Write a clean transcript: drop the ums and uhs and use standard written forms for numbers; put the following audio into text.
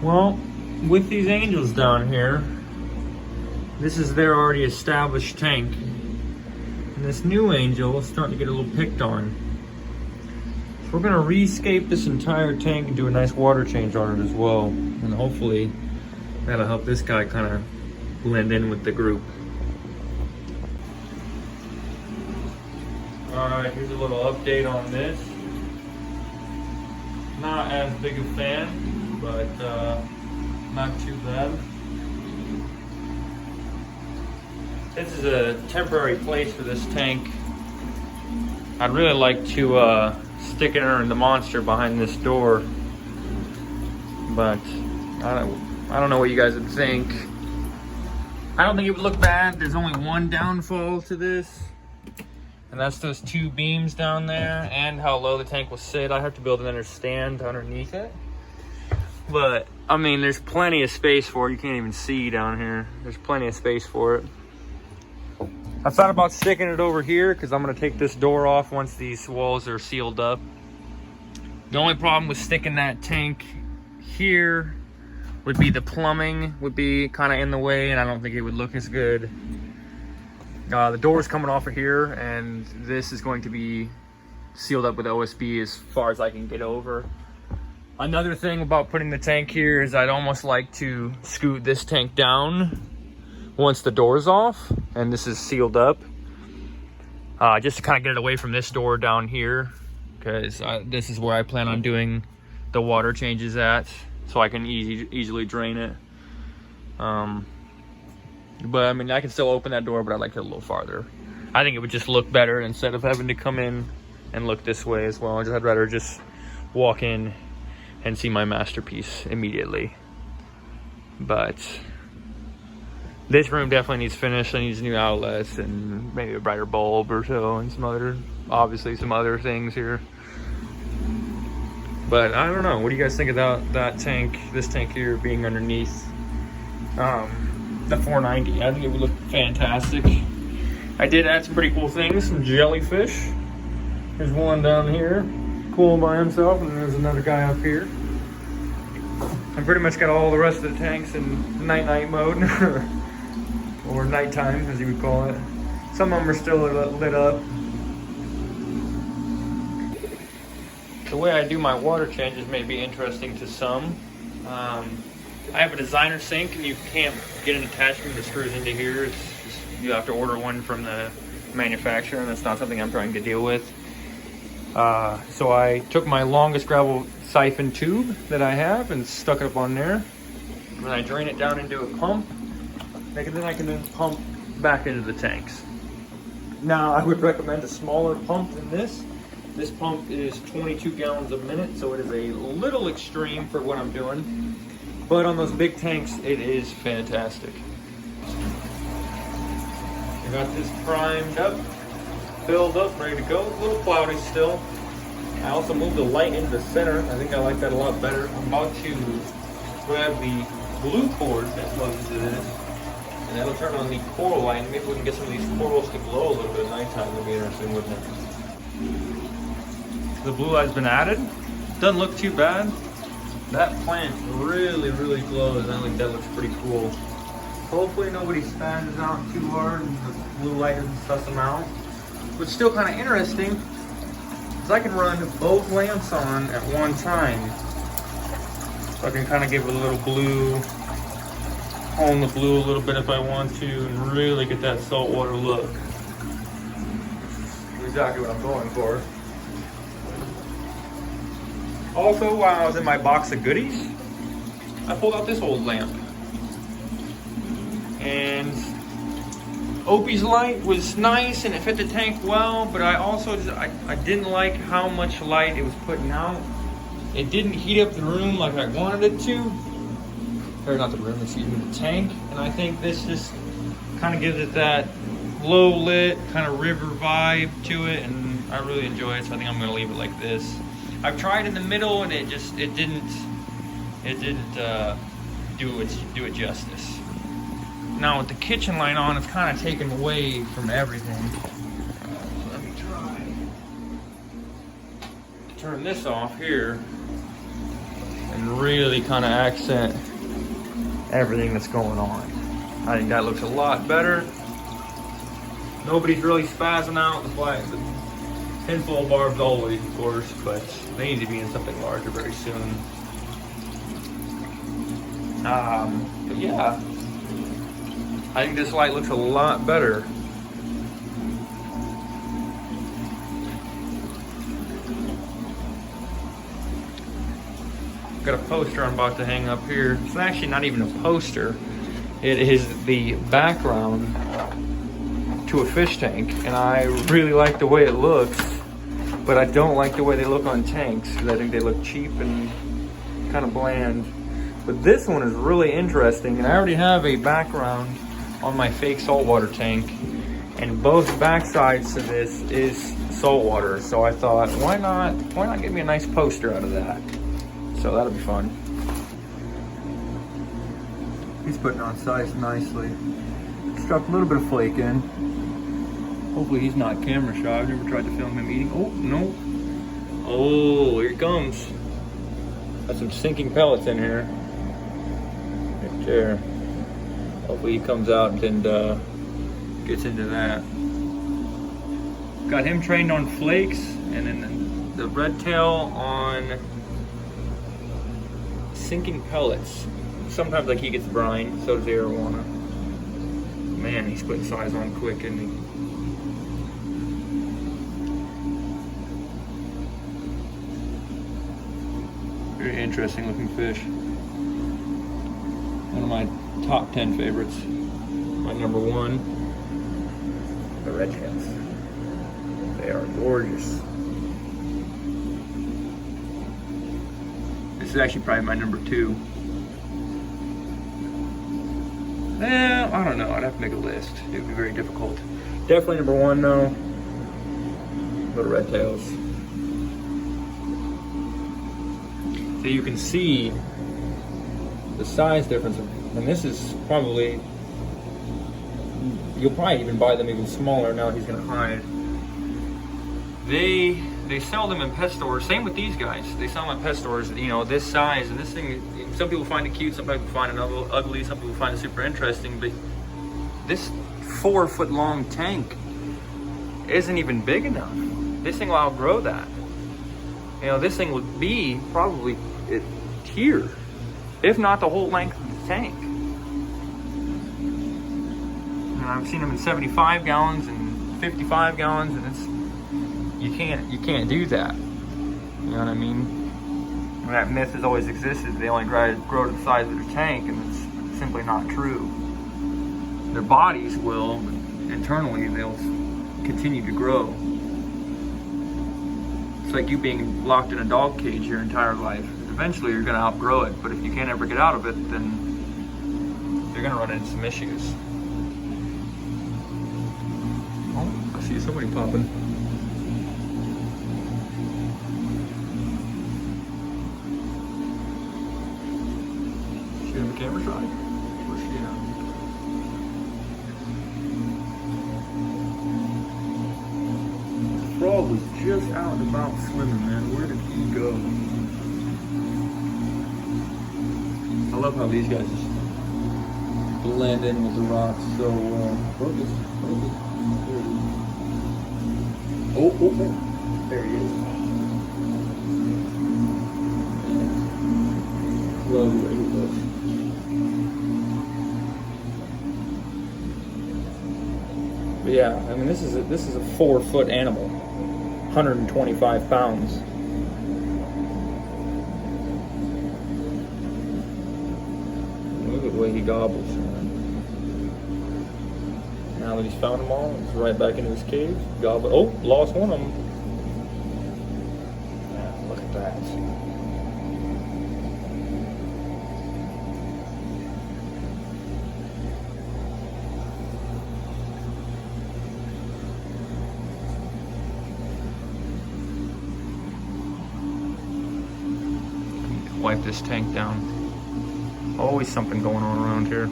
Well, with these angels down here, this is their already established tank. And this new angel is starting to get a little picked on. So we're gonna rescape this entire tank and do a nice water change on it as well. And hopefully that'll help this guy kind of blend in with the group. Alright, here's a little update on this. Not as big a fan, but not too bad. This is a temporary place for this tank. I'd really like to stick it in the monster behind this door, but I don't know what you guys would think. I don't think it would look bad. There's only one downfall to this, and that's those two beams down there and how low the tank will sit. I have to build another stand underneath it. But, I mean, there's plenty of space for it. You can't even see down here. There's plenty of space for it. I thought about sticking it over here because I'm going to take this door off once these walls are sealed up. The only problem with sticking that tank here would be the plumbing would be kind of in the way, and I don't think it would look as good. The door's coming off of here, and this is going to be sealed up with OSB as far as I can get over. Another thing about putting the tank here is I'd almost like to scoot this tank down once the door's off and this is sealed up, just to kind of get it away from this door down here, because this is where I plan on doing the water changes at, so I can easily drain it. But I mean, I can still open that door, but I'd like it a little farther. I think it would just look better instead of having to come in and look this way as well. I'd rather just walk in and see my masterpiece immediately. But this room definitely needs finish. I need new outlets and maybe a brighter bulb or so, and obviously some other things here. But I don't know. What do you guys think about that tank, this tank here being underneath the 490? I think it would look fantastic. I did add some pretty cool things, some jellyfish. There's one down here, cool by himself, and there's another guy up here. I pretty much got all the rest of the tanks in night-night mode, or nighttime, as you would call it. Some of them are still lit up. The way I do my water changes may be interesting to some. I have a designer sink, and you can't get an attachment that screws into here. You have to order one from the manufacturer, and that's not something I'm trying to deal with. So I took my longest gravel siphon tube that I have and stuck it up on there. And I drain it down into a pump, and then I can then pump back into the tanks. Now, I would recommend a smaller pump than this. This pump is 22 gallons a minute, so it is a little extreme for what I'm doing. But on those big tanks, it is fantastic. I got this primed up, filled up, ready to go. A little cloudy still. I also moved the light into the center. I think I like that a lot better. I'm about to grab the blue cord that plugs into this, and that'll turn on the coral light. Maybe we can get some of these corals to glow a little bit at nighttime. That'll be interesting, wouldn't it? The blue light's been added. Doesn't look too bad. That plant really, really glows. I think that looks pretty cool. Hopefully nobody spazzes out too hard and the blue light doesn't suss them out. What's still kind of interesting is I can run both lamps on at one time. So I can kind of give it a little blue, hone the blue a little bit if I want to, and really get that saltwater look. That's exactly what I'm going for. Also, while I was in my box of goodies, I pulled out this old lamp. And Opie's light was nice and it fit the tank well, but I also I didn't like how much light it was putting out. It didn't heat up the room like I wanted it to. Or not the room, excuse me, the tank. And I think this just kind of gives it that low lit, kind of river vibe to it, and I really enjoy it, so I think I'm gonna leave it like this. I've tried in the middle and it didn't do it justice. Now with the kitchen light on, it's kind of taken away from everything. So let me try to turn this off here, and and really kind of accent everything that's going on. I think that looks a lot better. Nobody's really spazzing out. The 10-fold barbs always, of course, but they need to be in something larger very soon. But yeah, I think this light looks a lot better. Got a poster I'm about to hang up here. It's actually not even a poster. It is the background to a fish tank, and I really like the way it looks, but I don't like the way they look on tanks because I think they look cheap and kind of bland. But this one is really interesting, and I already have a background on my fake saltwater tank, and both back sides to this is saltwater. So I thought, why not get me a nice poster out of that? So that'll be fun. He's putting on size nicely. Just dropped a little bit of flake in. Hopefully he's not camera shy. I've never tried to film him eating. Oh, no. Oh, here he comes. Got some sinking pellets in here. Right there. Hopefully he comes out and gets into that. Got him trained on flakes, and then the red tail on sinking pellets. Sometimes like he gets brine, so does the arowana. Man, he's putting size on quick, isn't he? Very interesting looking fish. One of my top 10 favorites. My number one, the red tails. They are gorgeous. This is actually probably my number 2. Well, I don't know. I'd have to make a list. It would be very difficult. Definitely number 1 though. Little red tails. So you can see the size difference, and this is probably, you'll probably even buy them even smaller. Now he's gonna hide. They sell them in pet stores. Same with these guys. They sell them at pet stores, you know, this size. And this thing, some people find it cute, some people find it ugly, some people find it super interesting. But this 4-foot long tank isn't even big enough. This thing will outgrow that. You know, this thing would be probably here, if not the whole length of the tank. And I've seen them in 75 gallons and 55 gallons, and it's you can't do that. You know what I mean? And that myth has always existed. They only grow to the size of their tank, and it's simply not true. Their bodies will, but internally they'll continue to grow. It's like you being locked in a dog cage your entire life. Eventually you're gonna outgrow it, but if you can't ever get out of it, then you're gonna run into some issues. Oh, I see somebody popping. She on the camera side? Where's she at? The frog was just out and about swimming, man. Where did he go? I love how these guys just blend in with the rocks so well. Focus. There it is. Oh. There he is. Love the way he looks. But yeah, I mean this is a 4-foot animal, 125 pounds. Look at the way he gobbles. Now that he's found them all, he's right back into his cave. Gobble. Oh, lost one of them. Yeah, look at that. Wipe this tank down. Always something going on around here.